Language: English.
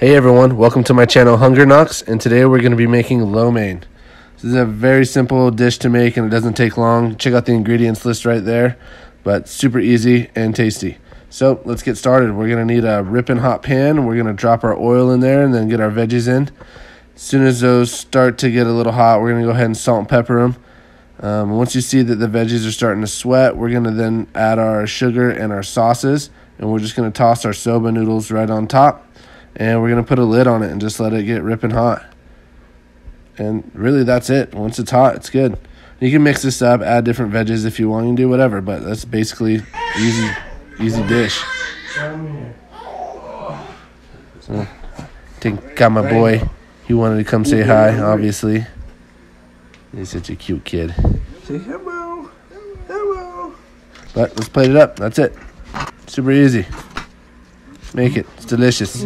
Hey everyone, welcome to my channel Hunger Knocks, and today we're going to be making lo mein. This is a very simple dish to make and it doesn't take long. Check out the ingredients list right there, but super easy and tasty. So let's get started. We're going to need a ripping hot pan. We're going to drop our oil in there and then get our veggies in. As soon as those start to get a little hot, we're going to go ahead and salt and pepper them. Once you see that the veggies are starting to sweat, we're going to then add our sugar and our sauces, and we're just going to toss our soba noodles right on top. And we're going to put a lid on it and just let it get ripping hot. And really, that's it. Once it's hot, it's good. You can mix this up, add different veggies if you want. You can do whatever, but that's basically easy dish. So, got my boy. He wanted to come say hi, obviously. He's such a cute kid. Say hello. Hello. But let's plate it up. That's it. Super easy. Make it. It's delicious.